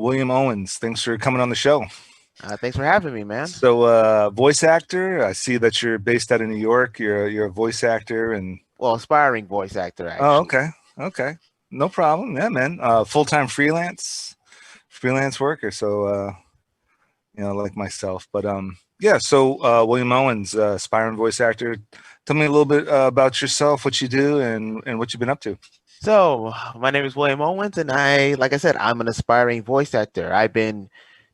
William Owens. Thanks for coming on the show. Thanks for having me, man. So, voice actor. I see that you're based out of New York. You're a voice actor, and Well, aspiring voice actor, oh, actually. okay, no problem. Yeah, man. Full-time freelance worker. So, like myself. But yeah. So, William Owens, aspiring voice actor. Tell me a little bit about yourself, what you do, and what you've been up to. So, my name is William Owens, and like I said, I'm an aspiring voice actor. I've been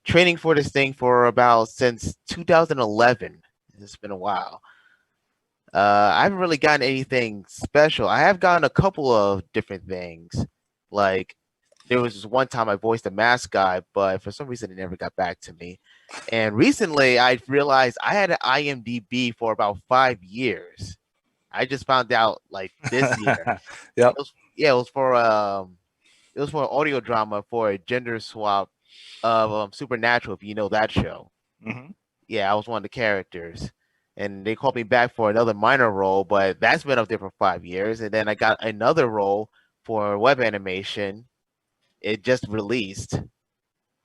training for this thing for about since 2011. It's been a while. I haven't really gotten anything special. I have gotten a couple of different things. Like, there was this one time I voiced a mask guy, but for some reason it never got back to me. And recently I realized I had an IMDb for about 5 years. I just found out like this year. Yep. Yeah, it was for an audio drama for a gender swap of Supernatural, if you know that show. Hmm. Yeah, I was one of the characters. And they called me back for another minor role, but that's been up there for 5 years. And then I got another role for web animation. It just released.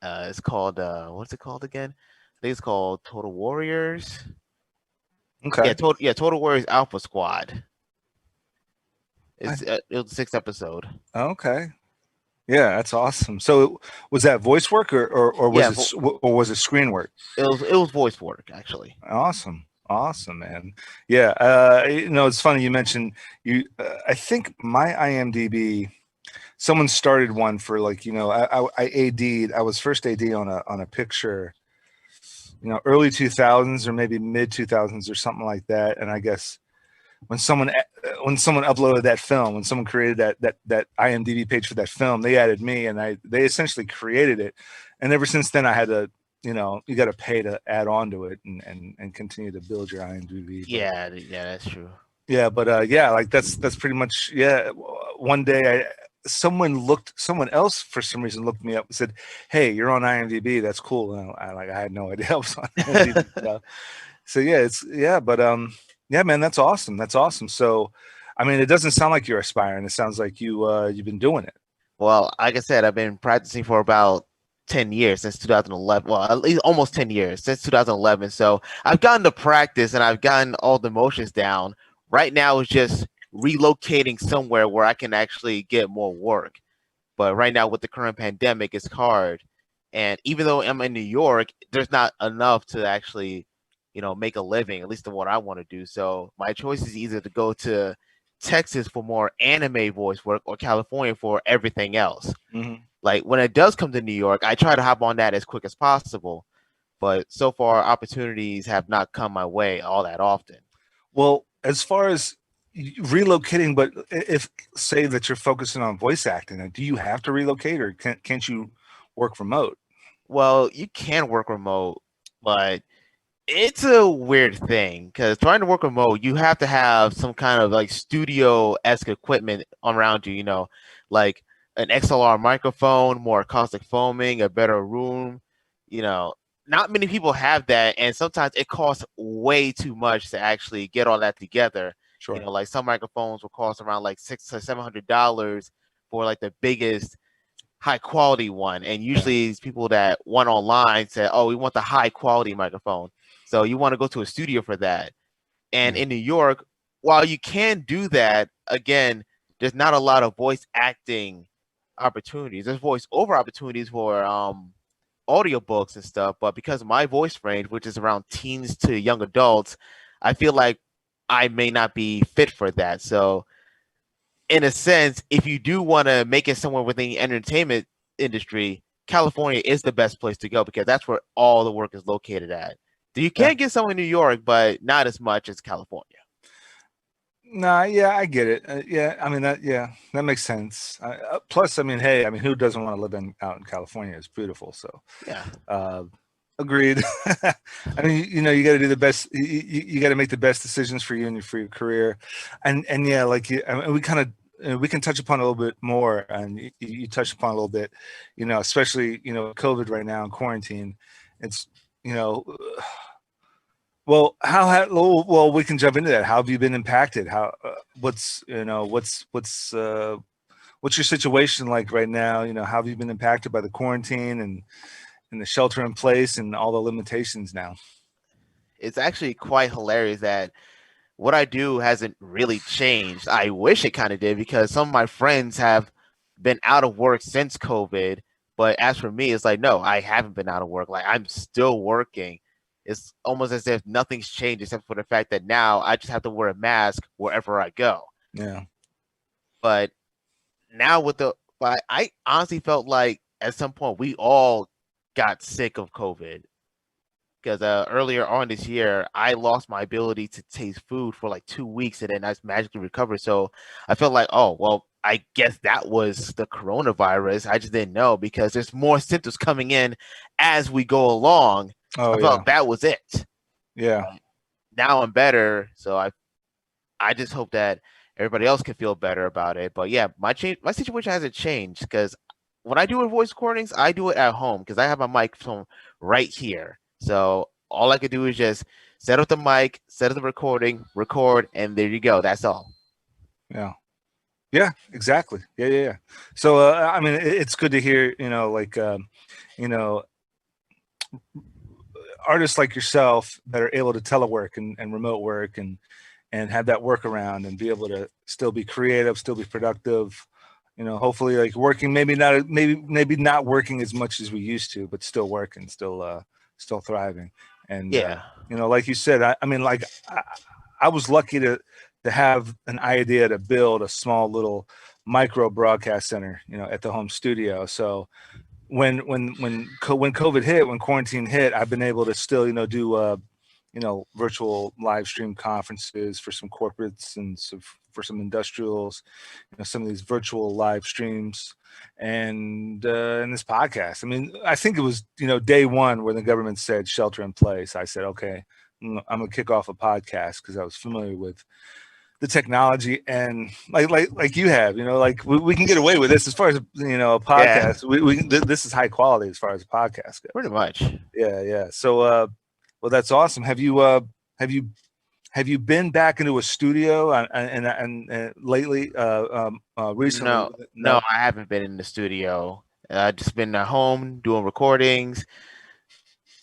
It's called what's it called again? I think it's called Total Warriors. Okay. Total Warriors Alpha Squad. I, It was 6 episode. okay. Yeah, that's awesome. So was that voice work or was Yeah, it screen work? it was voice work actually. Awesome. Awesome, man. Yeah. It's funny you mentioned you. I think my IMDb, someone started one for like I AD'd. I was first AD on a picture, early 2000s or maybe mid 2000s or something like that. And I guess when someone uploaded that film, when someone created that IMDb page for that film, they added me, and they essentially created it. And ever since then, I had to, you got to pay to add on to it and continue to build your IMDb. Yeah, that's true. Yeah, but yeah, like that's pretty much, yeah. One day, someone else for some reason looked me up and said, "Hey, you're on IMDb. That's cool." And I had no idea I was on IMDb. So yeah, but yeah, man, that's awesome. That's awesome. So, I mean, it doesn't sound like you're aspiring. It sounds like you've been doing it. Well, like I said, I've been practicing for about 10 years since 2011. Well, at least almost 10 years since 2011. So I've gotten to practice and I've gotten all the motions down. Right now it's just relocating somewhere where I can actually get more work. But right now with the current pandemic, it's hard. And even though I'm in New York, there's not enough to actually, make a living, at least the what I want to do. So my choice is either to go to Texas for more anime voice work or California for everything else. Mm-hmm. Like when it does come to New York, I try to hop on that as quick as possible. But so far, opportunities have not come my way all that often. Well, as far as relocating, but if say that you're focusing on voice acting, do you have to relocate, or can't you work remote? Well, you can work remote, but it's a weird thing because trying to work remote, you have to have some kind of like studio-esque equipment around you, like an XLR microphone, more acoustic foaming, a better room. You know, not many people have that, and sometimes it costs way too much to actually get all that together. Sure. Like some microphones will cost around like $600 to $700 for like the biggest high quality one. And usually it's people that went online said, "Oh, we want the high quality microphone." So you want to go to a studio for that. And in New York, while you can do that, again, there's not a lot of voice acting opportunities. There's voice over opportunities for audiobooks and stuff, but because of my voice range, which is around teens to young adults, I feel like I may not be fit for that. So in a sense, if you do want to make it somewhere within the entertainment industry, California is the best place to go because that's where all the work is located at. You can get some in New York, but not as much as California. Nah, yeah, I get it. Yeah, I mean that makes sense. Plus, I mean, hey, I mean, who doesn't want to live out in California? It's beautiful. So, yeah, agreed. I mean, you got to do the best. You got to make the best decisions for you and for your career, and yeah, like I mean, we can touch upon a little bit more, and you touched upon a little bit, especially COVID right now in quarantine. It's you know Well, well, we can jump into that. How have you been impacted? How what's what's your situation like right now? You know, how have you been impacted by the quarantine and the shelter in place and all the limitations now? It's actually quite hilarious that what I do hasn't really changed. I wish it kind of did because some of my friends have been out of work since COVID. But as for me, it's like, no, I haven't been out of work. Like, I'm still working. It's almost as if nothing's changed except for the fact that now I just have to wear a mask wherever I go. Yeah. But now but I honestly felt like at some point we all got sick of COVID because earlier on this year, I lost my ability to taste food for like 2 weeks, and then I magically recovered. So I felt like, oh, well, I guess that was the coronavirus. I just didn't know because there's more symptoms coming in as we go along. Oh I felt yeah. like that was it. Yeah. Now I'm better, so I just hope that everybody else can feel better about it. But yeah, my situation hasn't changed because when I do voice recordings, I do it at home because I have my microphone right here. So all I could do is just set up the mic, set up the recording, record, and there you go. That's all. Yeah. Yeah, exactly. Yeah. So, I mean, it's good to hear, you know, artists like yourself that are able to telework and remote work and have that workaround and be able to still be creative, still be productive. You know, hopefully, like working, maybe not working as much as we used to, but still working, still thriving. And Yeah. you know, like you said, I mean, like I was lucky to have an idea to build a small little micro broadcast center, you know, at the home studio. So when COVID hit, when quarantine hit, I've been able to still, you know, do virtual live stream conferences for some corporates and for some industrials, you know, some of these virtual live streams and this podcast. I mean, I think it was, you know, day one when the government said shelter in place. I said, okay, I'm gonna kick off a podcast because I was familiar with the technology and like you have, you know, like we can get away with this as far as, you know, a Yeah. podcast. This is high quality as far as a podcast Pretty goes. much. Yeah. So well, that's awesome. Have you have you been back into a studio and lately recently? No, No. I haven't been in the studio. I just been at home doing recordings.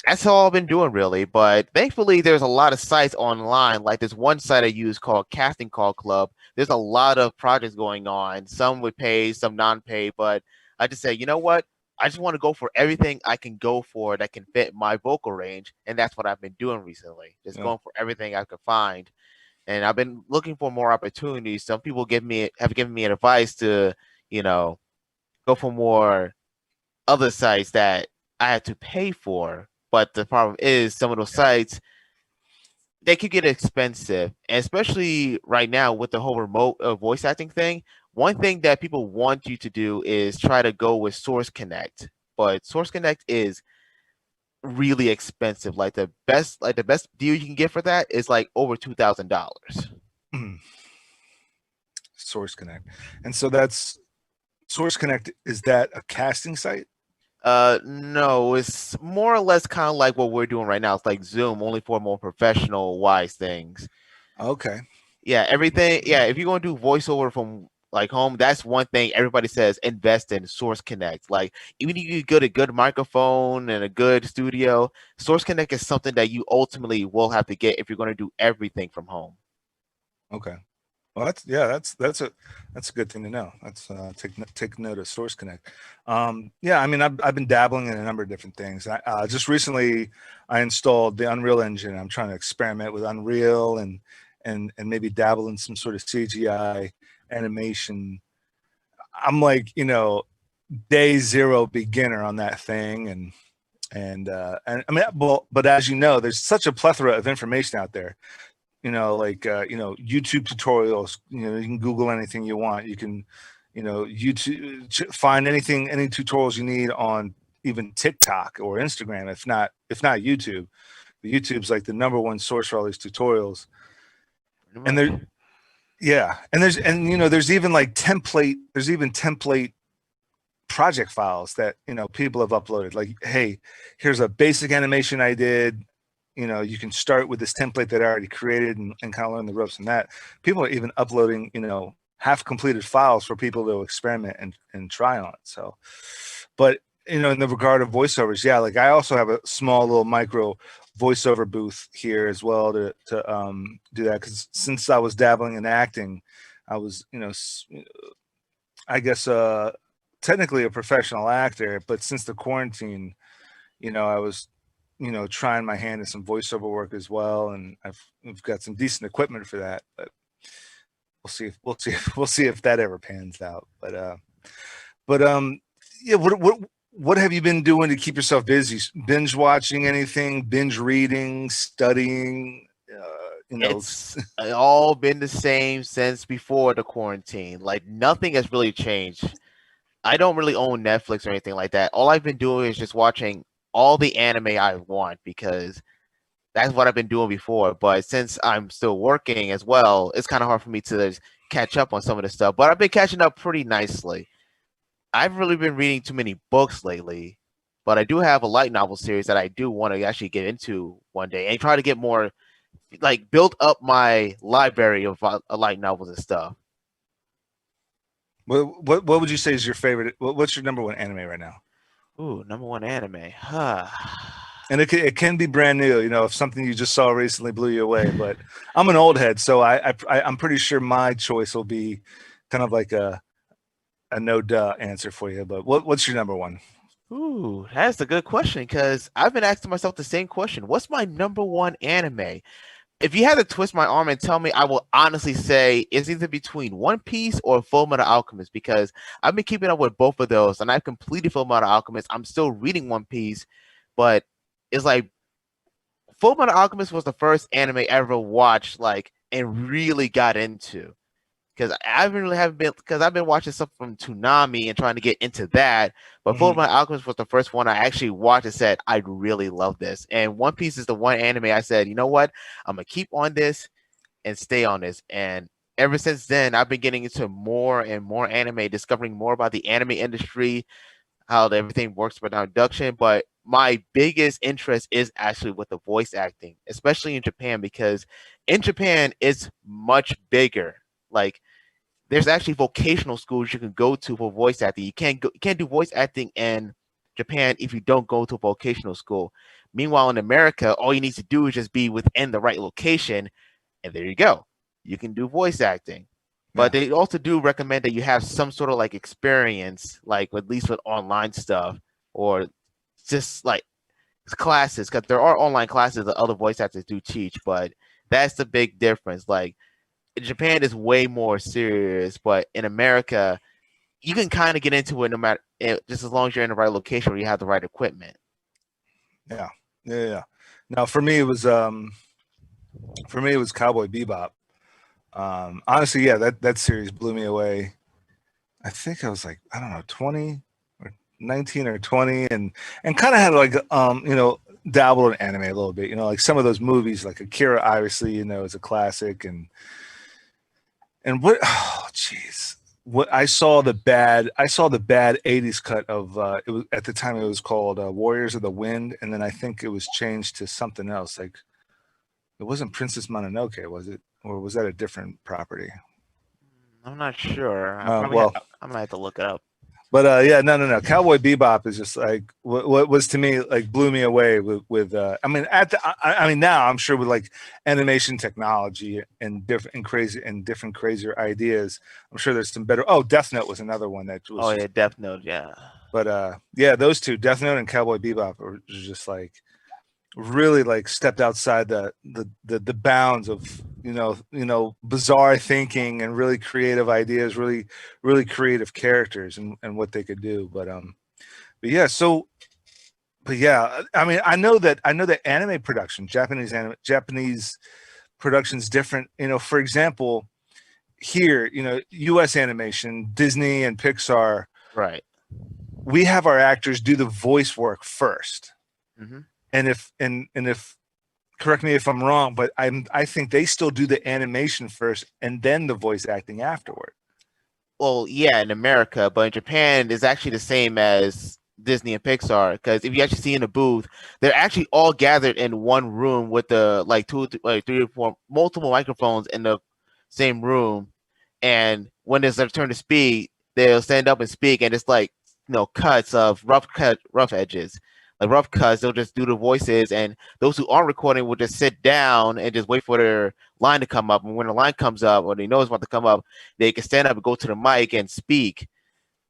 That's all I've been doing really. But thankfully, there's a lot of sites online. Like this one site I use called Casting Call Club. There's a lot of projects going on. Some with pay, some non-pay. But I just say, you know what? I just want to go for everything I can go for that can fit my vocal range, and that's what I've been doing recently. Just Yeah. going for everything I could find, and I've been looking for more opportunities. Some people have given me advice to, you know, go for more other sites that I had to pay for. But the problem is some of those sites they could get expensive, and especially right now with the whole remote voice acting thing. One thing that people want you to do is try to go with Source Connect, but Source Connect is really expensive. Like the best deal you can get for that is like over $2,000. Source Connect, and so that's Source Connect. Is that a casting site? No, it's more or less kind of like what we're doing right now. It's like Zoom, only for more professional wise things. Okay. Yeah, everything. Yeah, if you're gonna do voiceover from like home, that's one thing everybody says invest in Source Connect. Like even if you get a good microphone and a good studio, Source Connect is something that you ultimately will have to get if you're gonna do everything from home. Okay. Well, that's a good thing to know. That's take note of Source Connect. Yeah, I mean, I've been dabbling in a number of different things. Just recently, I installed the Unreal Engine. I'm trying to experiment with Unreal and maybe dabble in some sort of CGI animation. I'm like, you know, day zero beginner on that thing, and I mean, well, but as you know, there's such a plethora of information out there, you know, like you know, YouTube tutorials. You know, you can Google anything you want. You can, you know, find anything, any tutorials you need on even TikTok or Instagram, if not YouTube. But YouTube's like the number one source for all these tutorials. Pretty And much. you know, there's even template project files that, you know, people have uploaded. Like, hey, here's a basic animation I did. You know, you can start with this template that I already created and kind of learn the ropes from that. People are even uploading, you know, half completed files for people to experiment and try on. So, but in the regard of voiceovers, yeah, like I also have a small little micro voiceover booth here as well to do that, because since I was dabbling in acting, I was I guess technically a professional actor, but since the quarantine, I was trying my hand at some voiceover work as well, and I've got some decent equipment for that, but we'll see if that ever pans out. But yeah, what have you been doing to keep yourself busy? Binge watching anything? Binge reading? Studying? It's all been the same since before the quarantine. Like nothing has really changed. I don't really own Netflix or anything like that. All I've been doing is just watching all the anime I want, because that's what I've been doing before. But since I'm still working as well, it's kind of hard for me to catch up on some of the stuff. But I've been catching up pretty nicely. I've really been reading too many books lately, but I do have a light novel series that I do want to actually get into one day and try to get more, like, build up my library of light novels and stuff. What would you say is your favorite? What's your number one anime right now? Ooh, number one anime. And it can be brand new, if something you just saw recently blew you away. But I'm an old head, so I'm pretty sure my choice will be kind of like a no duh answer for you. But what's your number one? Ooh, that's a good question, because I've been asking myself the same question. What's my number one anime? If you had to twist my arm and tell me, I will honestly say it's either between One Piece or Fullmetal Alchemist, because I've been keeping up with both of those, and I've completed Fullmetal Alchemist. I'm still reading One Piece, but it's like Fullmetal Alchemist was the first anime I ever watched, like, and really got into. Because I haven't been, because I've been watching stuff from Toonami and trying to get into that. But Fullmetal Alchemist was the first one I actually watched and said, I really love this. And One Piece is the one anime I said, you know what? I'm going to keep on this and stay on this. And ever since then, I've been getting into more and more anime, discovering more about the anime industry, how everything works with production. But my biggest interest is actually with the voice acting, especially in Japan, because in Japan, it's much bigger. Like, there's actually vocational schools you can go to for voice acting. You can't do voice acting in Japan if you don't go to a vocational school. Meanwhile, in America, all you need to do is just be within the right location, and there you go. You can do voice acting. But they also do recommend that you have some sort of like experience, like at least with online stuff, or just like classes, because there are online classes that other voice actors do teach. But that's the big difference. Like, Japan is way more serious, but in America, you can kind of get into it no matter, just as long as you're in the right location where you have the right equipment. Yeah. Now for me it was Cowboy Bebop. Honestly, yeah, that series blew me away. I think I was like, I don't know, 20 or 19 or 20, and kind of had like dabbled in anime a little bit, like some of those movies like Akira, obviously, is a classic, and what, oh jeez, what I saw the bad 80s cut of it was, at the time it was called Warriors of the Wind, and then I think it was changed to something else, like it wasn't Princess Mononoke, was it, or was that a different property? I'm not sure. Well, I'm gonna have to look it up. But yeah, no. Cowboy Bebop is just like what was to me like blew me away with I mean now I'm sure with like animation technology and different crazier ideas, I'm sure there's some better. Oh, Death Note was another one that was. Oh yeah, Death Note, yeah. But yeah, those two, Death Note and Cowboy Bebop, are just like really like stepped outside the bounds of bizarre thinking and really creative ideas, really creative characters and what they could do. But yeah, I mean, I know that anime production, Japanese production's different. For example, here, US animation, Disney and Pixar, right, we have our actors do the voice work first. mm-hmm. And if correct me if I'm wrong, but I think they still do the animation first and then the voice acting afterward. Well, yeah, in America, but in Japan, it's actually the same as Disney and Pixar. Because if you actually see in the booth, they're actually all gathered in one room with the like 3 or 4 multiple microphones in the same room, and when it's their turn to speak, they'll stand up and speak, and it's like cuts of rough edges, like rough cuts. They'll just do the voices, and those who aren't recording will just sit down and just wait for their line to come up. And when the line comes up, or they know it's about to come up, they can stand up and go to the mic and speak.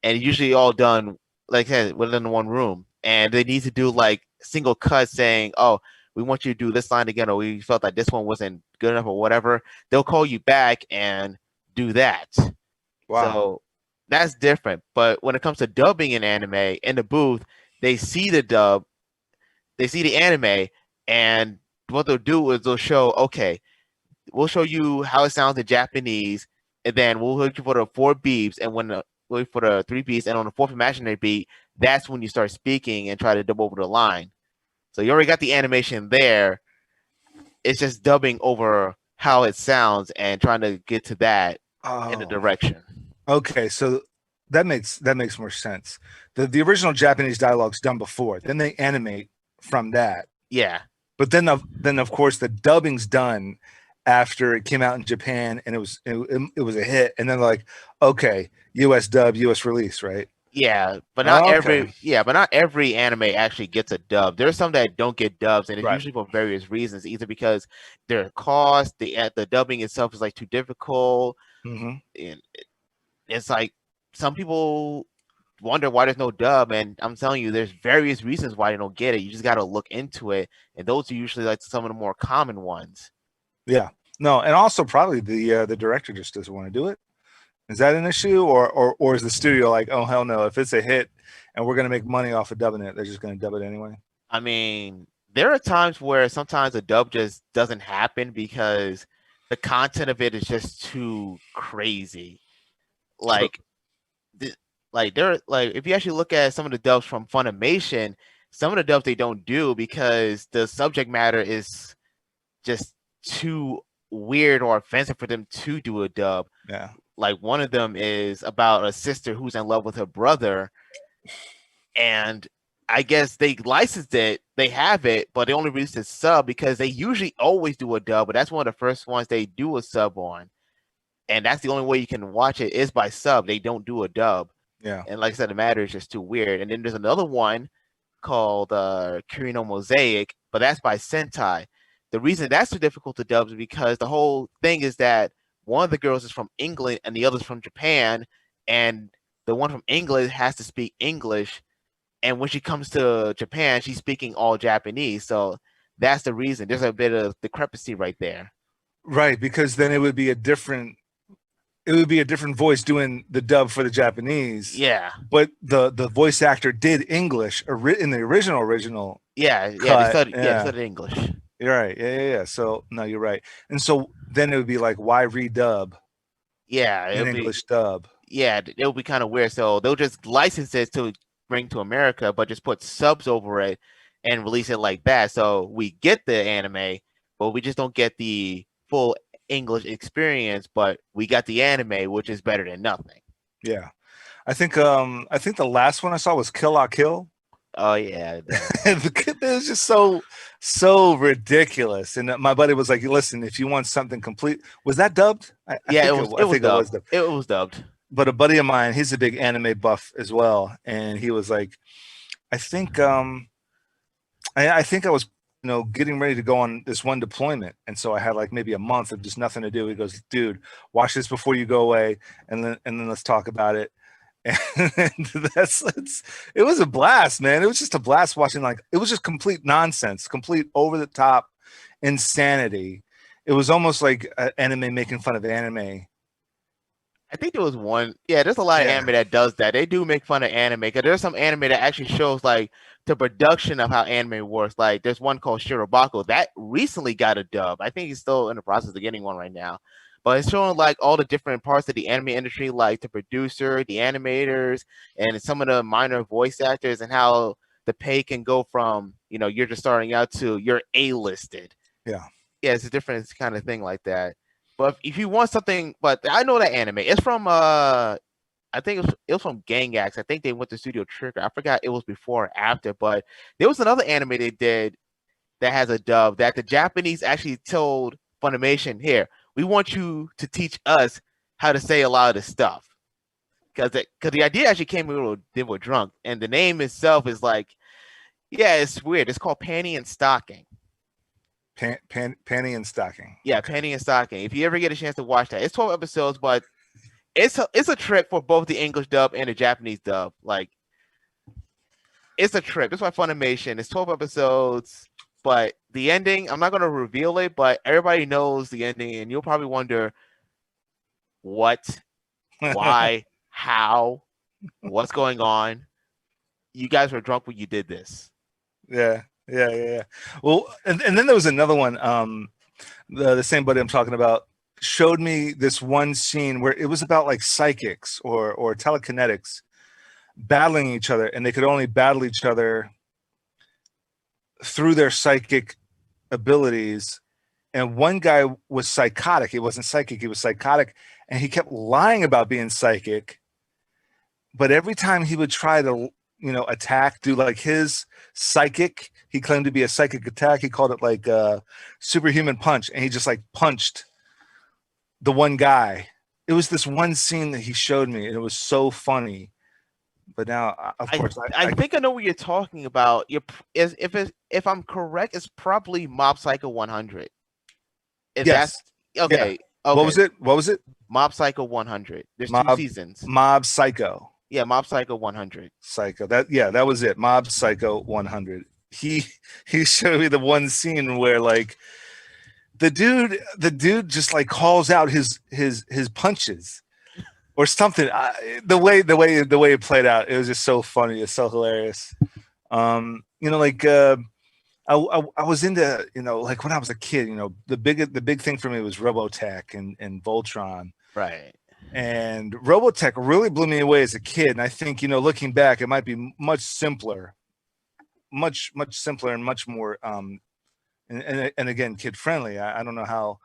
And usually all done, like I said, within one room. And they need to do like single cuts saying, "Oh, we want you to do this line again," or "We felt like this one wasn't good enough," or whatever. They'll call you back and do that. Wow. So that's different. But when it comes to dubbing in anime, in the booth, they see the dub, they see the anime, and what they'll do is they'll show, okay, we'll show you how it sounds in Japanese, and then we'll look for the 4 beeps, and when wait for the 3 beats, and on the fourth imaginary beat, that's when you start speaking and try to dub over the line. So you already got the animation there. It's just dubbing over how it sounds and trying to get to that in the direction. Okay, so that makes more sense. The original Japanese dialogue's done before, then they animate from that. Yeah. But then of course the dubbing's done after it came out in Japan and it was a hit, and then like, okay, US dub, US release, right? Yeah, but not every anime actually gets a dub. There's some that don't get dubs, and it's usually for various reasons, either because their cost, the dubbing itself is like too difficult, and it's like some people wonder why there's no dub, and I'm telling you, there's various reasons why they don't get it. You just got to look into it, and those are usually like some of the more common ones. Yeah, no, and also probably the director just doesn't want to do it. Is that an issue, or is the studio like, oh hell no, if it's a hit and we're gonna make money off of dubbing it, they're just gonna dub it anyway? I mean, there are times where sometimes a dub just doesn't happen because the content of it is just too crazy. Like, if you actually look at some of the dubs from Funimation, some of the dubs they don't do because the subject matter is just too weird or offensive for them to do a dub. Yeah. Like one of them is about a sister who's in love with her brother, and I guess they licensed it, they have it, but they only released a sub because they usually always do a dub, but that's one of the first ones they do a sub on. And that's the only way you can watch it is by sub. They don't do a dub. Yeah. And like I said, the matter is just too weird. And then there's another one called Kirino Mosaic, but that's by Sentai. The reason that's so difficult to dub is because the whole thing is that one of the girls is from England and the other's from Japan, and the one from England has to speak English, and when she comes to Japan, she's speaking all Japanese. So that's the reason. There's a bit of discrepancy right there. Right, because then it would be a different voice doing the dub for the Japanese. Yeah. But the voice actor did English in the original. Yeah, cut. they studied English. You're right. Yeah. So no, you're right. And so then it would be like, why redub? Yeah, an English dub. Yeah, it'll be kind of weird. So they'll just license it to bring to America, but just put subs over it and release it like that. So we get the anime, but we just don't get the full English experience. But we got the anime, which is better than nothing. Yeah, I think the last one I saw was Kill La Kill. Oh yeah, it was just so ridiculous. And my buddy was like, "Listen, if you want something complete, was that dubbed?" It was dubbed. But a buddy of mine, he's a big anime buff as well, and he was like, "I think I think I was getting ready to go on this one deployment, and so I had like maybe a month of just nothing to do." He goes, "Dude, watch this before you go away, and then let's talk about it." And it was a blast, man. It was just a blast watching. Like, it was just complete nonsense, complete over the top insanity. It was almost like anime making fun of anime. I think there was one. Yeah, there's a lot of anime that does that. They do make fun of anime because there's some anime that actually shows like the production of how anime works. Like there's one called Shirobako that recently got a dub. I think he's still in the process of getting one right now. But it's showing like all the different parts of the anime industry, like the producer, the animators, and some of the minor voice actors, and how the pay can go from, you're just starting out to you're A-listed. Yeah. Yeah, it's a different kind of thing like that. But if you want something, but I know that anime. It's from I think it was from Gangax. I think they went to Studio Trigger. I forgot it was before or after, but there was another anime they did that has a dub that the Japanese actually told Funimation, here, we want you to teach us how to say a lot of the stuff. Because the idea actually came when we were drunk, and the name itself is like, yeah, it's weird. It's called Panty and Stocking. Panty and Stocking. Yeah, Okay. Panty and Stocking. If you ever get a chance to watch that, it's 12 episodes, but it's a trip for both the English dub and the Japanese dub. Like, it's a trip. It's by Funimation. It's 12 episodes, but the ending, I'm not going to reveal it, but everybody knows the ending, and you'll probably wonder what, why, how, what's going on. You guys were drunk when you did this. Yeah. Well, and then there was another one. The same buddy I'm talking about showed me this one scene where it was about like psychics or telekinetics battling each other, and they could only battle each other through their psychic abilities. And one guy was psychotic. He wasn't psychic. He was psychotic, and he kept lying about being psychic. But every time he would try to, attack, do like his psychic, he claimed to be a psychic attack. He called it like a superhuman punch, and he just like punched the one guy. It was this one scene that he showed me, and it was so funny. But now, of course, I think I know what you're talking about. If I'm correct, it's probably Mob Psycho 100. Yes. Okay. Yeah. What was it? Mob Psycho 100. There's 2 seasons. Mob Psycho. Yeah, Mob Psycho 100. That was it. Mob Psycho 100. He showed me the one scene where like the dude just like calls out his punches or something. The way it played out, it was just so funny. It's so hilarious. Like I was into, like when I was a kid, the big thing for me was Robotech and Voltron. Right. And Robotech really blew me away as a kid. And I think, looking back, it might be much simpler, much simpler and much more, and again, kid friendly. I don't know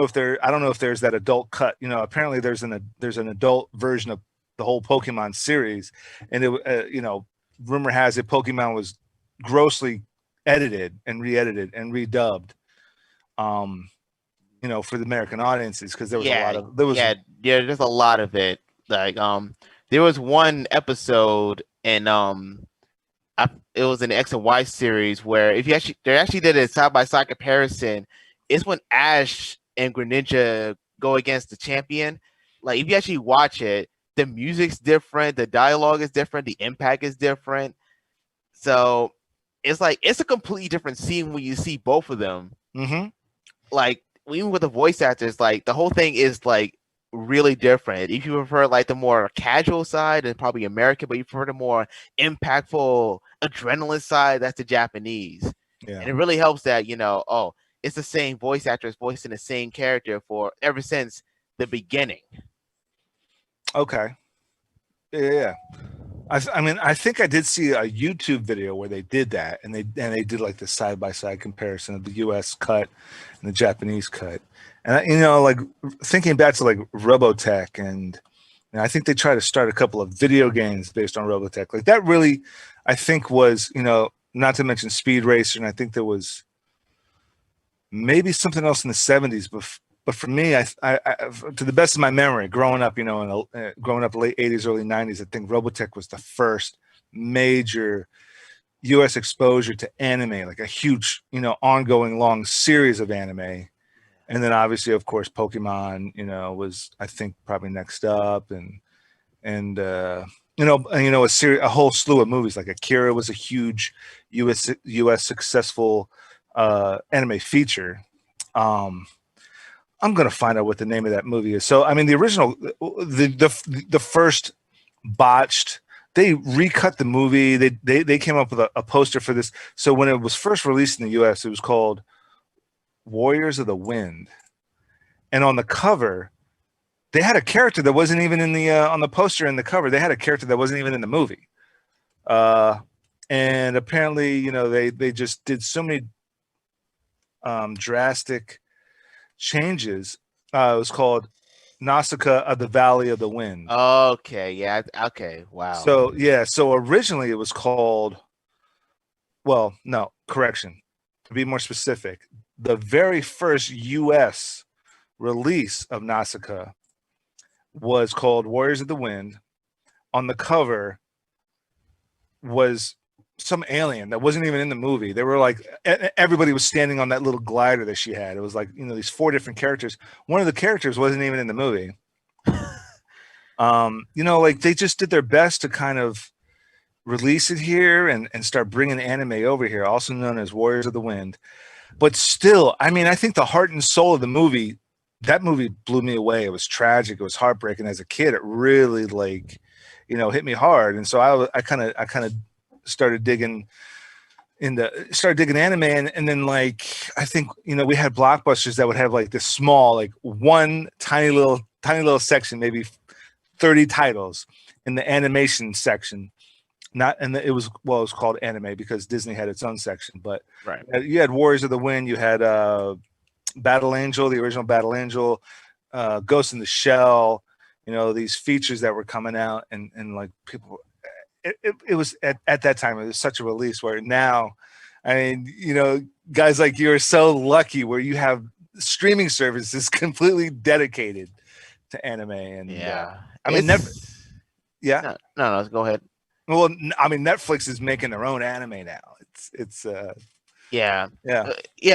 if there's that adult cut. Apparently there's an adult version of the whole Pokemon series, and it, rumor has it Pokemon was grossly edited and re-edited and redubbed. For the American audiences, because there's a lot of it. Like there was one episode and it was an X and Y series where they actually did a side by side comparison. It's when Ash and Greninja go against the champion. Like if you actually watch it, the music's different, the dialogue is different, the impact is different. So it's like it's a completely different scene when you see both of them. Mm-hmm. Like even with the voice actors, like the whole thing is like really different. If you prefer like the more casual side, and probably American, but you prefer the more impactful adrenaline side, that's the Japanese. Yeah. And it really helps that it's the same voice actors voicing the same character for ever since the beginning. Okay. Yeah. I think I did see a YouTube video where they did that, and they did like the side by side comparison of the U.S. cut and the Japanese cut. And like thinking back to like Robotech, and I think they tried to start a couple of video games based on Robotech. Like that really, I think was not to mention Speed Racer, and I think there was maybe something else in the 70s, but for me, I to the best of my memory, growing up, growing up late 80s, early 90s, I think Robotech was the first major U.S. exposure to anime, like a huge, ongoing long series of anime. And then obviously, of course, Pokemon, was, I think, probably next up, and a whole slew of movies like Akira was a huge U.S. successful anime feature. I'm gonna find out what the name of that movie is. So I mean, the original, the first botched. They recut the movie. They came up with a poster for this. So when it was first released in the U.S., it was called Warriors of the Wind, and on the cover, they had a character that wasn't even in the on the poster in the cover. They had a character that wasn't even in the movie, and apparently, they just did so many drastic changes. It was called Nausicaa of the Valley of the Wind. Okay, yeah, okay, wow. So originally it was called, well, no, correction. To be more specific, the very first U.S. release of Nausicaa was called Warriors of the Wind. On the cover was some alien that wasn't even in the movie. They were like, everybody was standing on that little glider that she had. It was like, these 4 different characters. One of the characters wasn't even in the movie. Like they just did their best to kind of release it here and start bringing anime over here, also known as Warriors of the Wind. But still, I mean, I think the heart and soul of the movie, that movie blew me away. It was tragic. It was heartbreaking. As a kid, it really hit me hard. And so I kind of started digging anime. And then I think, we had Blockbusters that would have like this small, like one tiny little section, maybe 30 titles in the animation section. It was called anime because Disney had its own section, but right. You had Warriors of the Wind, you had Battle Angel, the original Battle Angel, Ghost in the Shell, these features that were coming out, and like people, it was at that time, it was such a release where now, I mean, guys like you are so lucky where you have streaming services completely dedicated to anime. And I mean, no, go ahead. Well, I mean, Netflix is making their own anime now. Yeah.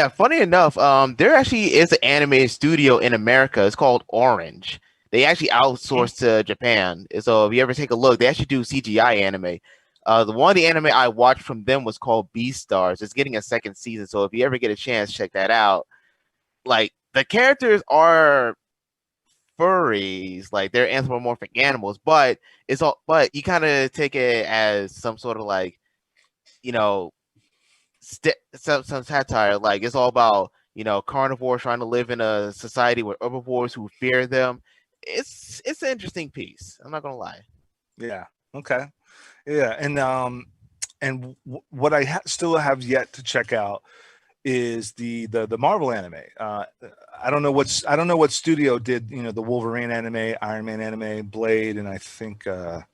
Funny enough, there actually is an anime studio in America. It's called Orange. They actually outsource to Japan. So if you ever take a look, they actually do CGI anime. One of the anime I watched from them was called Beastars. It's getting a 2nd season. So if you ever get a chance, check that out. Like the characters are furries, like they're anthropomorphic animals, but you kind of take it as some sort of like, some satire. Like it's all about carnivores trying to live in a society with herbivores who fear them. It's an interesting piece. I'm not gonna lie. Yeah. Okay. Yeah. And what I still have yet to check out is the Marvel anime. I don't know what studio did the Wolverine anime, Iron Man anime, Blade, and I think there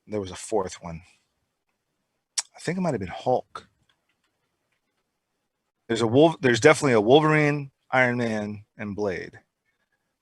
was a 4th one. I think it might have been Hulk. There's definitely a Wolverine, Iron Man, and Blade.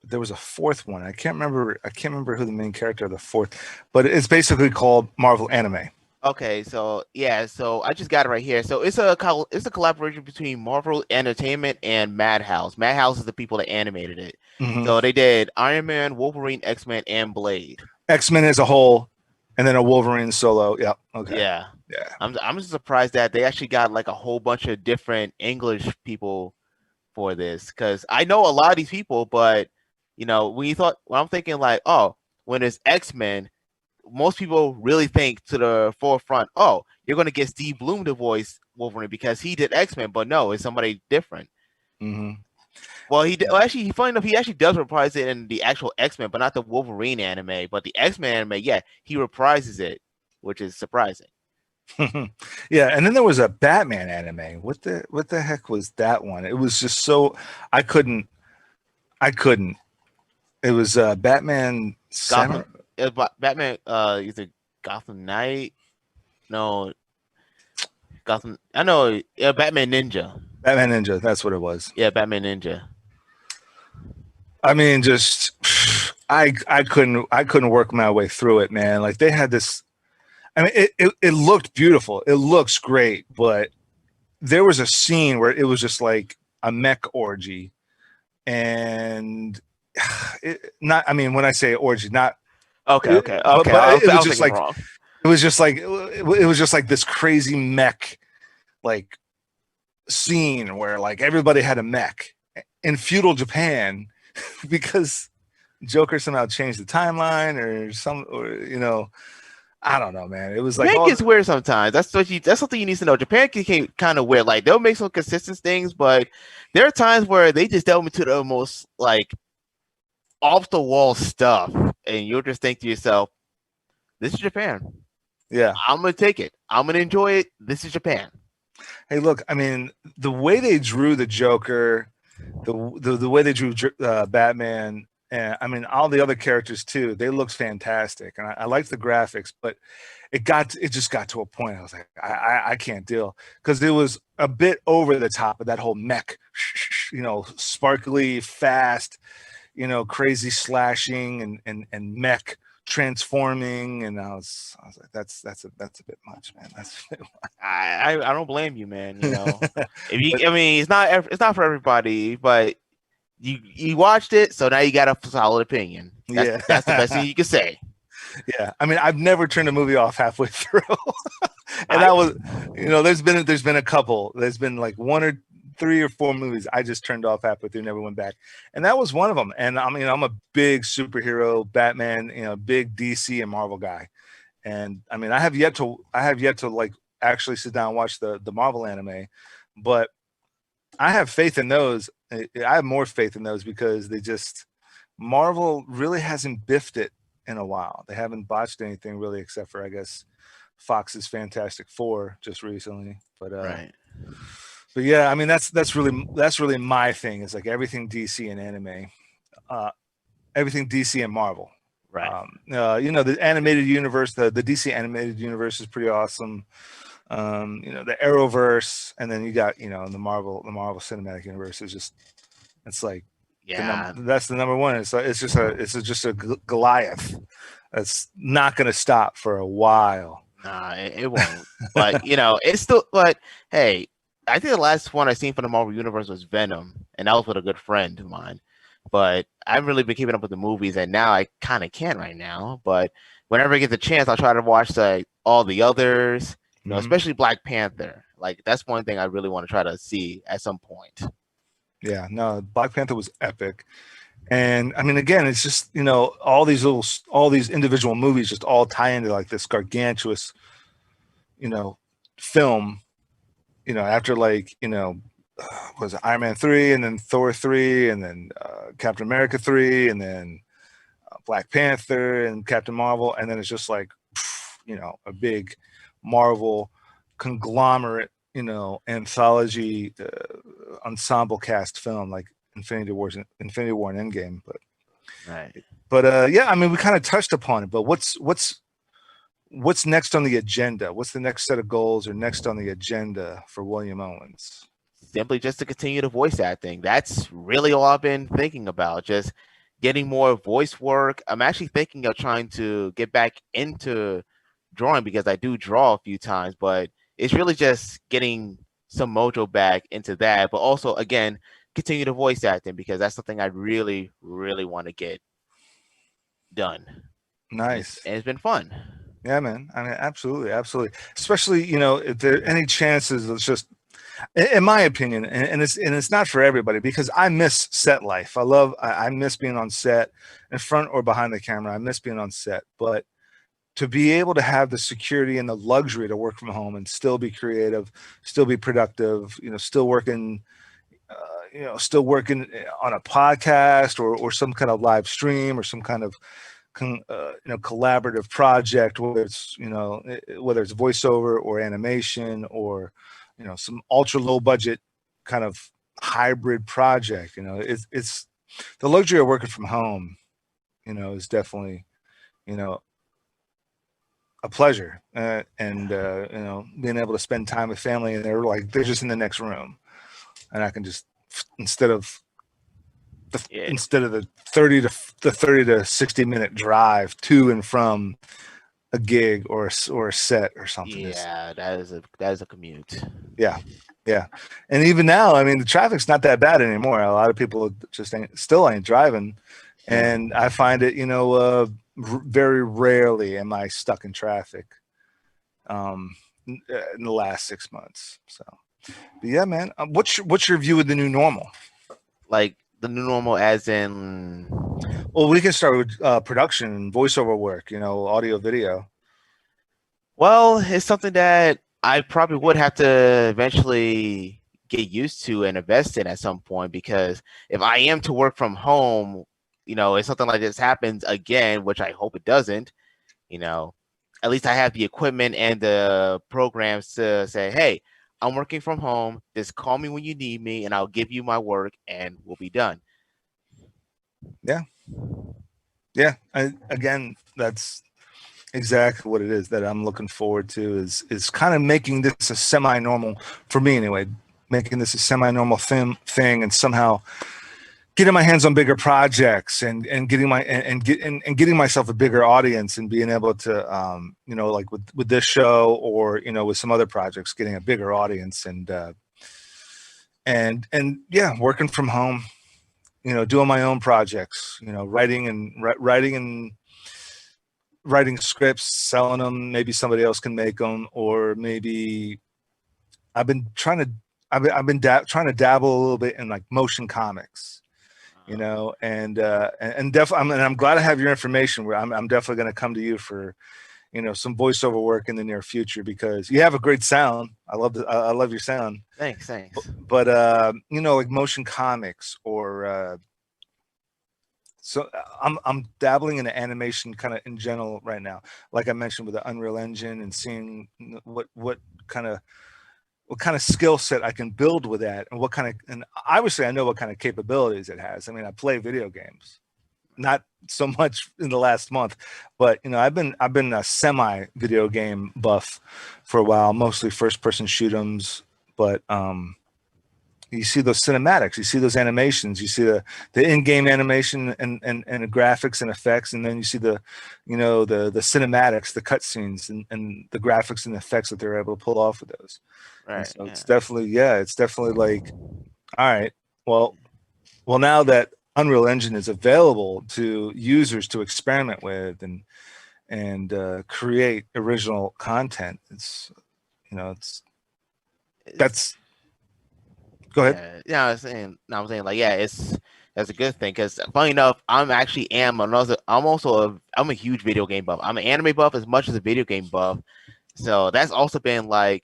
But there was a 4th one. I can't remember who the main character of the 4th, but it's basically called Marvel anime. Okay, so I just got it right here. So it's a collaboration between Marvel Entertainment and Madhouse. Madhouse is the people that animated it. Mm-hmm. So they did Iron Man, Wolverine, X-Men, and Blade. X-Men as a whole, and then a Wolverine solo. Yeah. Okay. Yeah. I'm just surprised that they actually got like a whole bunch of different English people for this, because I know a lot of these people, but when I'm thinking like, oh, when it's X-Men, most people really think to the forefront, oh, you're going to get Steve Bloom to voice Wolverine because he did X-Men, but no, it's somebody different. Mm-hmm. Well, actually, funny enough, he actually does reprise it in the actual X-Men, but not the Wolverine anime. But the X-Men anime, yeah, he reprises it, which is surprising. Yeah, and then there was a Batman anime. What the heck was that one? It was just so I couldn't. It was Batman. Batman, either Gotham Knight, no, Gotham. I know, Batman Ninja. Batman Ninja, that's what it was. Yeah, Batman Ninja. I mean, just I couldn't work my way through it, man. Like they had this. I mean, it looked beautiful. It looks great, but there was a scene where it was just like a mech orgy, and I mean, when I say orgy, not. Okay. But it was just like wrong. It was just like this crazy mech like scene where like everybody had a mech in feudal Japan because Joker somehow changed the timeline or I don't know, man. It was like Japan gets weird sometimes. That's something you need to know. Japan can kind of weird. Like they'll make some consistent things, but there are times where they just delve into the most like off the wall stuff, and you'll just think to yourself, "This is Japan. Yeah, I'm gonna take it. I'm gonna enjoy it. This is Japan." Hey, look, I mean, the way they drew the Joker, the way they drew Batman, and I mean all the other characters too, they looked fantastic, and I liked the graphics, but it just got to a point I was like, I can't deal, because it was a bit over the top of that whole mech, sparkly, fast. crazy slashing and mech transforming, and I was like, that's a bit much, man. That's a bit much. I don't blame you, man. If you, But I mean, it's not for everybody, but you watched it, so now you got a solid opinion. yeah, That's the best thing you can say. yeah. I mean, I've never turned a movie off halfway through, and I that was, there's been a couple. There's been like 3 or 4 movies I just turned off halfway through, never went back, and that was one of them. And I mean, I'm a big superhero, Batman, big DC and Marvel guy, and I mean, I have yet to like actually sit down and watch the Marvel anime, but I have faith in those. I have more faith in those because Marvel really hasn't biffed it in a while. They haven't botched anything really, except for, I guess, Fox's Fantastic Four just recently. right. But yeah, I mean, that's really my thing. Is like everything DC and anime, everything DC and Marvel. Right. The animated universe, the DC animated universe is pretty awesome. The Arrowverse, and then you got the Marvel Cinematic Universe is just, it's like, Yeah. that's the number one. It's just a Goliath that's not going to stop for a while. Nah, it won't. But it's still. But hey, I think the last one I seen from the Marvel Universe was Venom, and that was with a good friend of mine. But I've really been keeping up with the movies, and now I kind of can't right now. But whenever I get the chance, I'll try to watch all the others. Especially Black Panther. Like, that's one thing I really want to try to see at some point. Yeah, no, Black Panther was epic. And I mean, again, it's just, all these individual movies just all tie into like this gargantuous, film, after was it Iron Man 3 and then Thor 3 and then Captain America 3 and then Black Panther and Captain Marvel. And then it's just like, a big Marvel conglomerate, anthology ensemble cast film like Infinity War and Endgame. But yeah, I mean, we kind of touched upon it, but what's next on the agenda? What's the next set of goals or next on the agenda for William Owens? Simply just to continue the voice acting. That's really all I've been thinking about, just getting more voice work. I'm actually thinking of trying to get back into drawing because I do draw a few times, but it's really just getting some mojo back into that. But also, again, continue the voice acting because that's something I really, really want to get done. Nice. And it's been fun. Yeah, man. I mean, absolutely. Especially, if there are any chances, it's just, in my opinion, and it's not for everybody because I miss set life. I miss being on set, in front or behind the camera. I miss being on set, but to be able to have the security and the luxury to work from home and still be creative, still be productive, still working on a podcast or some kind of live stream or some kind of collaborative project, whether it's voiceover or animation or some ultra low budget kind of hybrid project. It's the luxury of working from home, is definitely a pleasure, and being able to spend time with family, and they're just in the next room, and I can just instead of the 30 to 60 minute drive to and from a gig or a set or something. Yeah, that is a commute. Yeah, and even now, I mean, the traffic's not that bad anymore. A lot of people just still ain't driving, and I find it, very rarely am I stuck in traffic in the last 6 months. So, but yeah, man, what's your view of the new normal? Like the new normal as in? Well, we can start with production, voiceover work, audio, video. Well, it's something that I probably would have to eventually get used to and invest in at some point, because if I am to work from home, if something like this happens again, which I hope it doesn't, at least I have the equipment and the programs to say, hey, I'm working from home. Just call me when you need me and I'll give you my work and we'll be done. Yeah. Yeah. Again, that's exactly what it is that I'm looking forward to is kind of making this a semi-normal, for me anyway, making this a semi-normal thing and somehow getting my hands on bigger projects and getting getting myself a bigger audience and being able to you know, like with this show, or you know, with some other projects, getting a bigger audience and yeah, working from home, you know, doing my own projects, you know, writing scripts, selling them. Maybe somebody else can make them, or maybe I've been trying to trying to dabble a little bit in like motion comics, you know, and definitely, I'm glad I have your information. Where I'm definitely going to come to you for, you know, some voiceover work in the near future, because you have a great sound. I love your sound. Thanks. But you know, like motion comics, or so I'm dabbling in the animation kind of in general right now. Like I mentioned, with the Unreal Engine, and seeing what kind of skill set I can build with that, and and obviously I know what kind of capabilities it has. I mean, I play video games, not so much in the last month, but you know, I've been a semi video game buff for a while, mostly first person shoot 'ems, but you see those cinematics, you see those animations, you see the in-game animation and the graphics and effects, and then you see the, you know, the cinematics, the cutscenes, and the graphics and effects that they're able to pull off of those. Right. So it's definitely like, all right, well, now that Unreal Engine is available to users to experiment with and create original content, it's, you know, that's. Go ahead. Yeah, I was saying, like, yeah, that's a good thing, because funny enough, I'm a huge video game buff. I'm an anime buff as much as a video game buff. So that's also been like,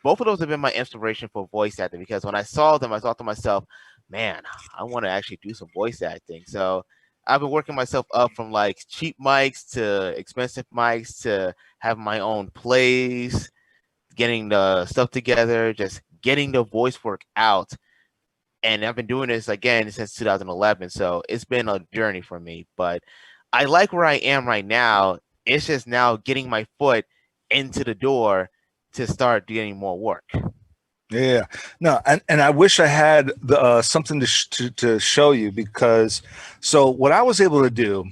both of those have been my inspiration for voice acting, because when I saw them, I thought to myself, man, I want to actually do some voice acting. So I've been working myself up from like cheap mics to expensive mics to have my own plays, getting the stuff together, just getting the voice work out. And I've been doing this again since 2011. So it's been a journey for me, but I like where I am right now. It's just now getting my foot into the door to start getting more work. Yeah, no, and I wish I had the something to show you, because so what I was able to do,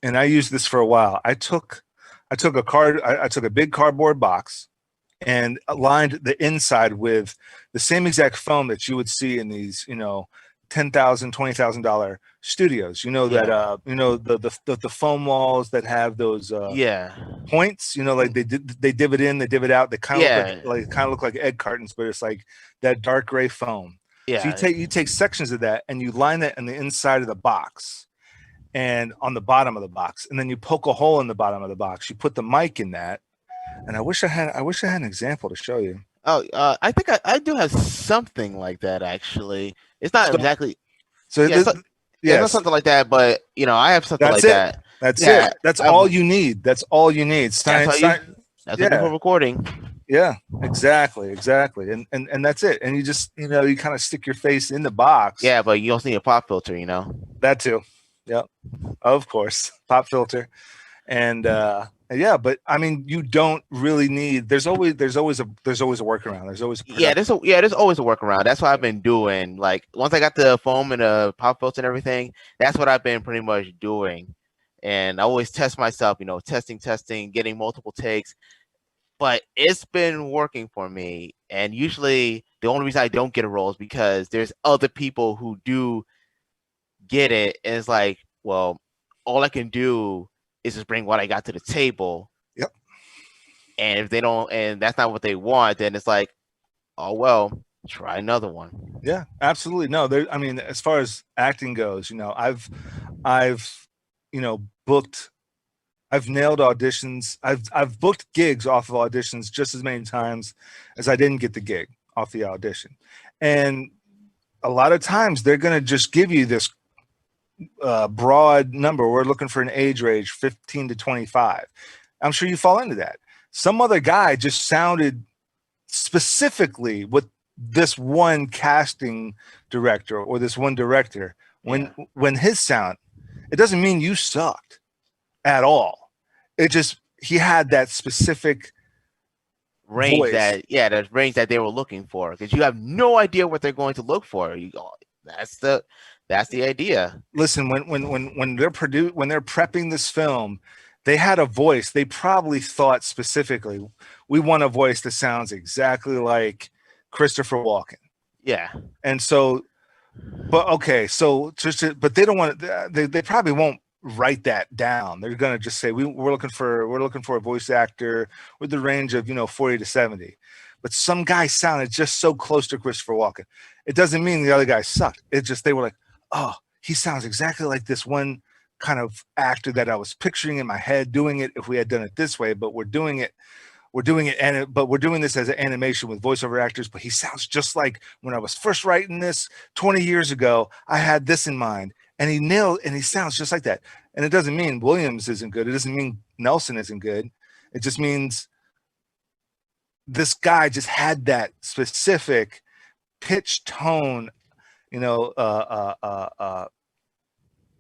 and I used this for a while. I took I took a big cardboard box and lined the inside with the same exact foam that you would see in these, you know, $10,000, $20,000 studios. You know that you know the foam walls that have those points. You know, like they div it in, they div it out. They kind of look like egg cartons, but it's like that dark gray foam. Yeah. So you take sections of that and you line that in the inside of the box and on the bottom of the box, and then you poke a hole in the bottom of the box. You put the mic in that, and I wish I had an example to show you. Oh, I think I do have something like that, actually. It's not exactly. So yeah, not something like that, but you know, I have something like that. That's it. That's all you need. That's all you need. That's what for recording. Yeah, exactly. And that's it. And you just, you know, you kind of stick your face in the box. Yeah, but you also need a pop filter, you know. That too. Yep. Of course. Pop filter. And yeah, but I mean, you don't really need. There's always a workaround. There's always there's always a workaround. That's what I've been doing. Like once I got the foam and the pop filter and everything, that's what I've been pretty much doing. And I always test myself, you know, testing, getting multiple takes. But it's been working for me. And usually the only reason I don't get a role is because there's other people who do get it. And it's like, well, all I can do is just bring what I got to the table. Yep. And if they don't, and that's not what they want, then it's like, oh well, try another one. Yeah, absolutely. No, I mean, as far as acting goes, you know, I've you know, I've nailed auditions. I've booked gigs off of auditions just as many times as I didn't get the gig off the audition. And a lot of times they're going to just give you this broad number. We're looking for an age range 15 to 25. I'm sure you fall into that. Some other guy just sounded specifically with this one casting director or this one director. When his sound, it doesn't mean you sucked at all. It just, he had that specific range voice. that range that they were looking for, because you have no idea what they're going to look for. That's the That's the idea. Listen, when they're prepping this film, they had a voice. They probably thought specifically, we want a voice that sounds exactly like Christopher Walken. Yeah. And so, but okay, so but they don't want they probably won't write that down. They're gonna just say we're looking for a voice actor with the range of 40 to 70. But some guy sounded just so close to Christopher Walken. It doesn't mean the other guy sucked. It's just they were like, oh, he sounds exactly like this one kind of actor that I was picturing in my head doing it if we had done it this way, but we're doing it, but we're doing this as an animation with voiceover actors, but he sounds just like when I was first writing this 20 years ago, I had this in mind, and he sounds just like that. And it doesn't mean Williams isn't good. It doesn't mean Nelson isn't good. It just means this guy just had that specific pitch, tone,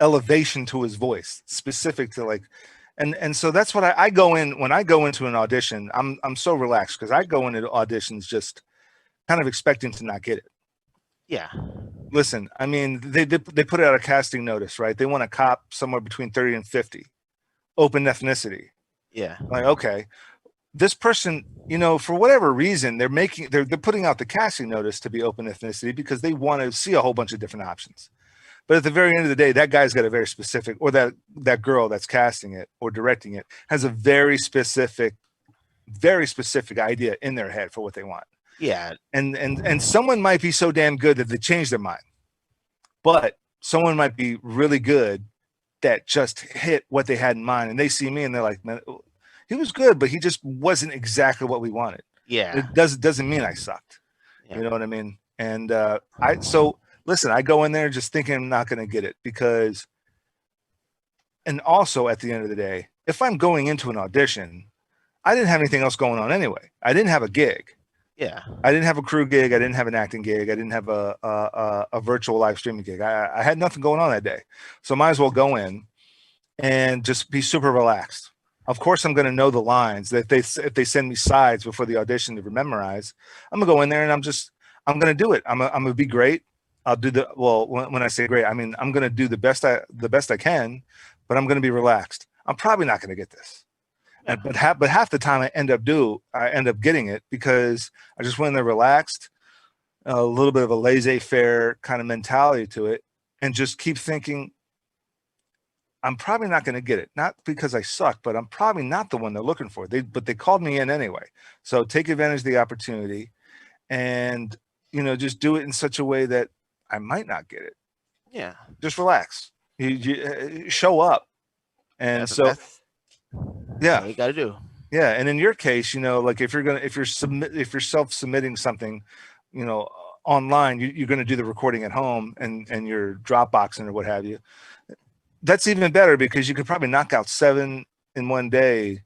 elevation to his voice, specific to like, and so that's what I go in when I go into an audition. I'm so relaxed because I go into auditions just kind of expecting to not get it. Yeah. Listen, I mean, they put out a casting notice, right? They want a cop somewhere between 30 and 50, open ethnicity. Yeah. Like, okay, this person, for whatever reason, they're putting out the casting notice to be open ethnicity because they want to see a whole bunch of different options. But at the very end of the day, that guy's got a very specific, or that girl that's casting it or directing it has a very specific idea in their head for what they want. Yeah. And someone might be so damn good that they change their mind. But someone might be really good that just hit what they had in mind, and they see me and they're like, man, he was good, but he just wasn't exactly what we wanted. Yeah. It doesn't mean I sucked. Yeah. You know what I mean? And listen, I go in there just thinking I'm not going to get it because, and also at the end of the day, if I'm going into an audition, I didn't have anything else going on anyway. I didn't have a gig. Yeah. I didn't have a crew gig. I didn't have an acting gig. I didn't have a virtual live streaming gig. I had nothing going on that day. So I might as well go in and just be super relaxed. Of course, I'm going to know the lines that if they send me sides before the audition to memorize, I'm gonna go in there and I'm going to do it. I'm going to be great. I'll do when I say great, I mean, I'm going to do the best I can, but I'm going to be relaxed. I'm probably not going to get this. But half the time I end up getting it because I just went in there relaxed, a little bit of a laissez-faire kind of mentality to it, and just keep thinking, I'm probably not going to get it. Not because I suck, but I'm probably not the one they're looking for. But they called me in anyway. So take advantage of the opportunity and, just do it in such a way that I might not get it. Yeah. Just relax. You show up. And that's what you got to do. Yeah. And in your case, like if you're self-submitting something, online, you're going to do the recording at home and you're Dropboxing or what have you. That's even better because you could probably knock out 7 in one day,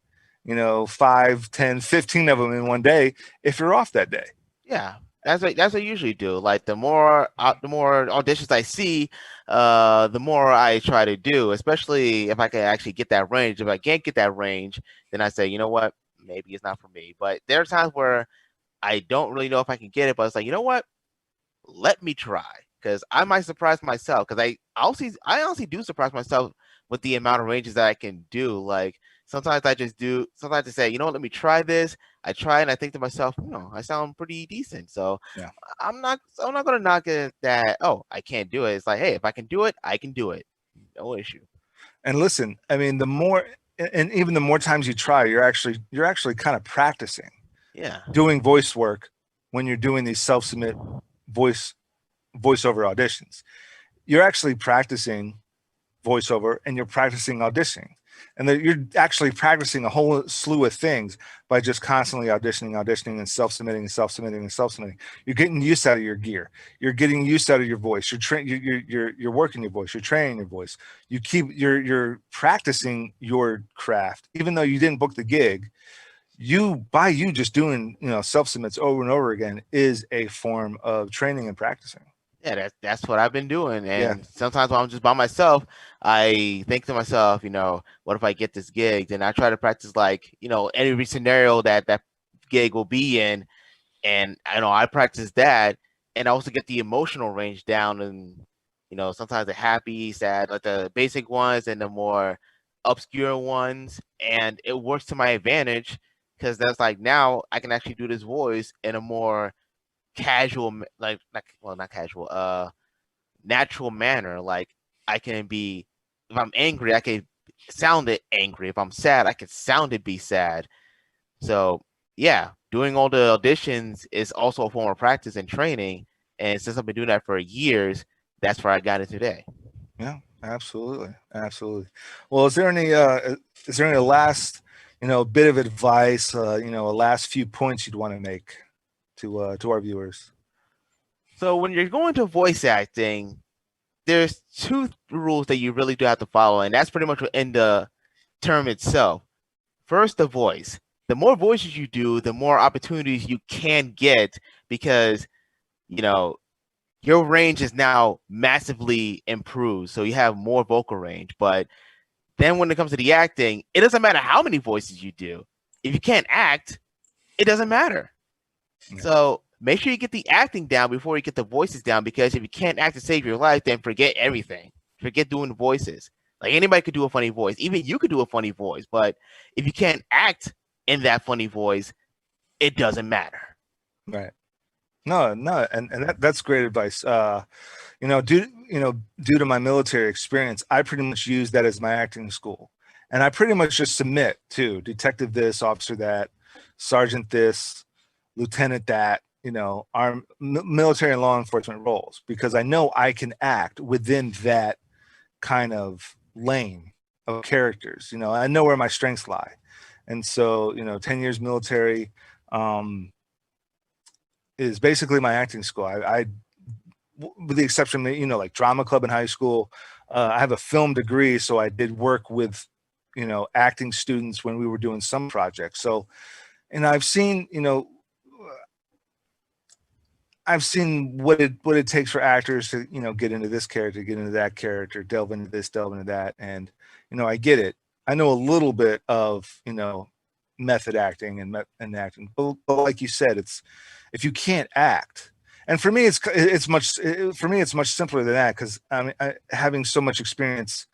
5, 10, 15 of them in one day if you're off that day. Yeah. That's what I usually do. Like the more auditions I see, the more I try to do, especially if I can actually get that range. If I can't get that range, then I say, you know what, maybe it's not for me. But there are times where I don't really know if I can get it, but it's like, you know what, let me try. Because I might surprise myself. Because I honestly do surprise myself with the amount of ranges that I can do. Like sometimes I say, you know what, let me try this. I try and I think to myself, I sound pretty decent. So yeah. I'm not gonna knock it that, oh, I can't do it. It's like, hey, if I can do it, I can do it. No issue. And listen, I mean, the more times you try, you're actually kind of practicing. Yeah. Doing voice work when you're doing these self-submit voiceover auditions. You're actually practicing voiceover and you're practicing auditioning. And you're actually practicing a whole slew of things by just constantly auditioning and self-submitting. You're getting use out of your gear. You're getting use out of your voice. You're working your voice. You're training your voice. You're practicing your craft, even though you didn't book the gig. You just doing self-submits over and over again is a form of training and practicing. Yeah, that's what I've been doing. And sometimes when I'm just by myself, I think to myself, what if I get this gig? Then I try to practice like, every scenario that gig will be in. And I practice that and I also get the emotional range down. And You know, sometimes the happy, sad, like the basic ones and the more obscure ones, and it works to my advantage because that's like now I can actually do this voice in a more casual, like not casual, natural manner. Like I can be, if I'm angry, I can sound it angry. If I'm sad, I can sound it be sad. So yeah, doing all the auditions is also a form of practice and training. And since I've been doing that for years, that's where I got it today. Yeah, absolutely, absolutely. Well, is there any last bit of advice, a last few points you'd want to make to our viewers? So when you're going to voice acting, there's two rules that you really do have to follow, and that's pretty much in the term itself. First, the voice. The more voices you do, the more opportunities you can get because, you know, your range is now massively improved. So you have more vocal range. But then when it comes to the acting, it doesn't matter how many voices you do. If you can't act, it doesn't matter. Yeah. So make sure you get the acting down before you get the voices down, because if you can't act to save your life, then forget everything. Forget doing voices. Like anybody could do a funny voice. Even you could do a funny voice. But if you can't act in that funny voice, it doesn't matter. Right. No, no, and that's great advice. Due to my military experience, I pretty much use that as my acting school, and I pretty much just submit to detective this, officer that, sergeant this, lieutenant that, arm military and law enforcement roles, because I know I can act within that kind of lane of characters. I know where my strengths lie, and so 10 years military. Is basically my acting school. With the exception, like drama club in high school, I have a film degree, so I did work with, acting students when we were doing some projects. So, and I've seen what it takes for actors to, get into this character, get into that character, delve into this, delve into that, and I get it. I know a little bit of, method acting and acting, but like you said, it's if you can't act, and for me it's much simpler than that, because having so much experience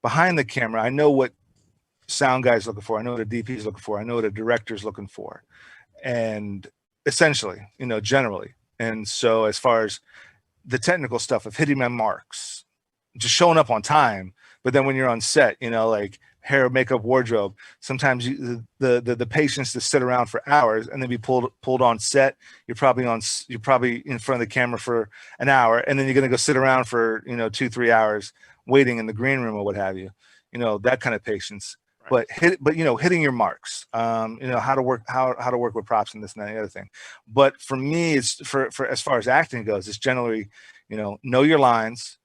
behind the camera, I know what sound guys looking for, I know what a DP is looking for, I know what a director's looking for, and essentially, generally. And so as far as the technical stuff of hitting my marks, just showing up on time, but then when you're on set, like hair, makeup, wardrobe, sometimes the patience to sit around for hours and then be pulled on set. You're probably in front of the camera for an hour, and then you're going to go sit around for 2-3 hours waiting in the green room or what have you. That kind of patience. Right. But hitting your marks, how to work with props and this and that and the other thing. But for me, it's for as far as acting goes, it's generally know your lines,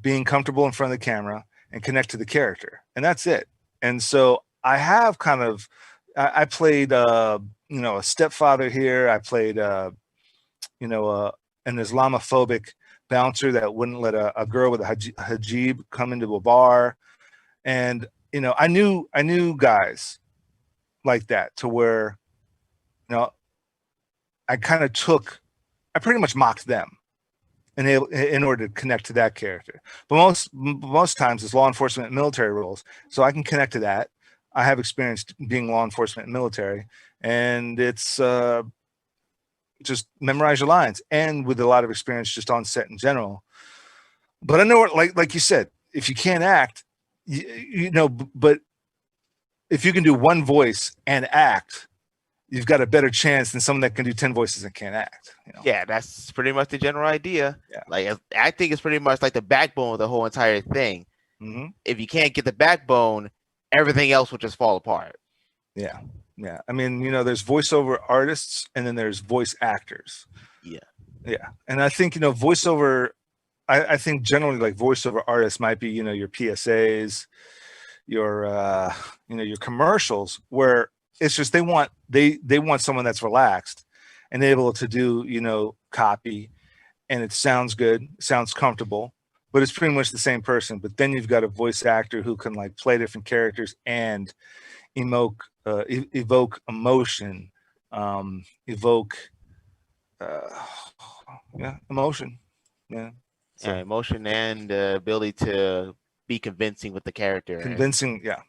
being comfortable in front of the camera, and connect to the character, and that's it. And so I have kind of I played a stepfather here. I played an Islamophobic bouncer that wouldn't let a girl with a hijab come into a bar, and I knew guys like that, to where you know I pretty much mocked them in order to connect to that character. But most times it's law enforcement and military roles, so I can connect to that. I have experience being law enforcement and military, and it's just memorize your lines, and with a lot of experience just on set in general. But I know, like you said, if you can't act, but if you can do one voice and act, you've got a better chance than someone that can do 10 voices and can't act. Yeah, that's pretty much the general idea. Yeah. Like acting is pretty much like the backbone of the whole entire thing. Mm-hmm. If you can't get the backbone, everything else will just fall apart. Yeah. Yeah. I mean, there's voiceover artists and then there's voice actors. Yeah. Yeah. And I think, voiceover, I think generally like voiceover artists might be, your PSAs, your commercials, where it's just they want someone that's relaxed and able to do, copy, and it sounds good, sounds comfortable, but it's pretty much the same person. But then you've got a voice actor who can like play different characters and evoke emotion, evoke emotion. Yeah. So emotion and the ability to be convincing with the character. convincing, yeah,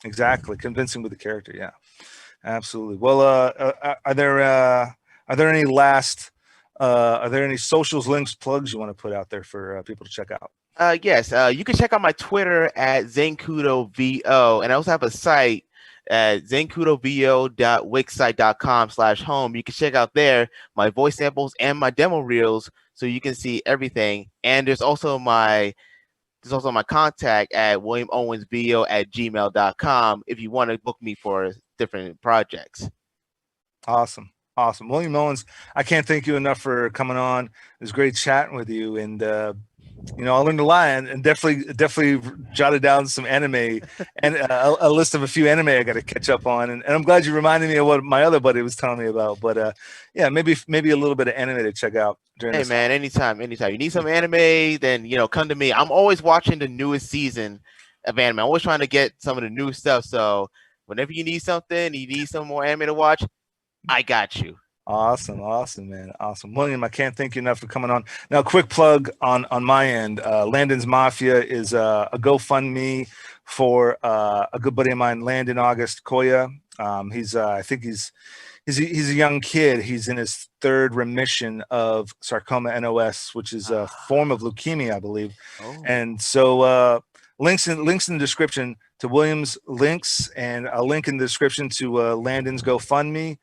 exactly, convincing with the character, yeah, absolutely. Well, are there any last are there any socials, links, plugs you want to put out there for people to check out? Yes, you can check out my Twitter at ZenkudoVO, and I also have a site at zenkudovo.wixsite.com/home. You can check out there my voice samples and my demo reels, so you can see everything. And there's also my contact at WilliamOwensVO@gmail.com if you want to book me for different projects. Awesome. Awesome. William Owens, I can't thank you enough for coming on. It was great chatting with you. And, you know, I learned a lot and definitely jotted down some anime and a list of a few anime I got to catch up on. And I'm glad you reminded me of what my other buddy was telling me about. But yeah, maybe a little bit of anime to check out during Hey this man, anytime. You need some anime, then come to me. I'm always watching the newest season of anime. I'm always trying to get some of the new stuff. So whenever you need something, you need some more anime to watch, I got you. Awesome, man, awesome. William, I can't thank you enough for coming on. Now, quick plug on my end. Landon's Mafia is a GoFundMe for a good buddy of mine, Landon August Koya. I think he's a young kid. He's in his third remission of sarcoma NOS, which is a form of leukemia, I believe. Oh. And so links in the description to William's links, and a link in the description to Landon's GoFundMe.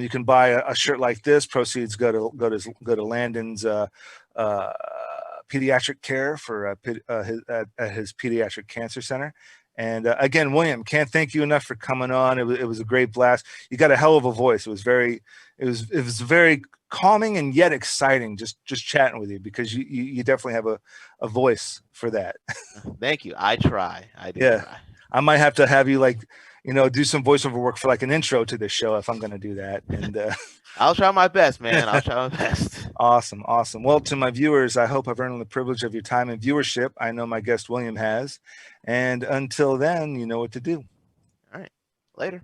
You can buy a shirt like this. Proceeds go to Landon's pediatric care for his pediatric cancer center. And again, William, can't thank you enough for coming on. It was a great blast. You got a hell of a voice. It was very calming and yet exciting just chatting with you, because you definitely have a voice for that. Thank you. I try. I do. Yeah. Try. I might have to have you do some voiceover work for like an intro to this show if I'm going to do that. And I'll try my best, man. I'll try my best. Awesome. Well, to my viewers, I hope I've earned the privilege of your time and viewership. I know my guest William has. And until then, you know what to do. All right. Later.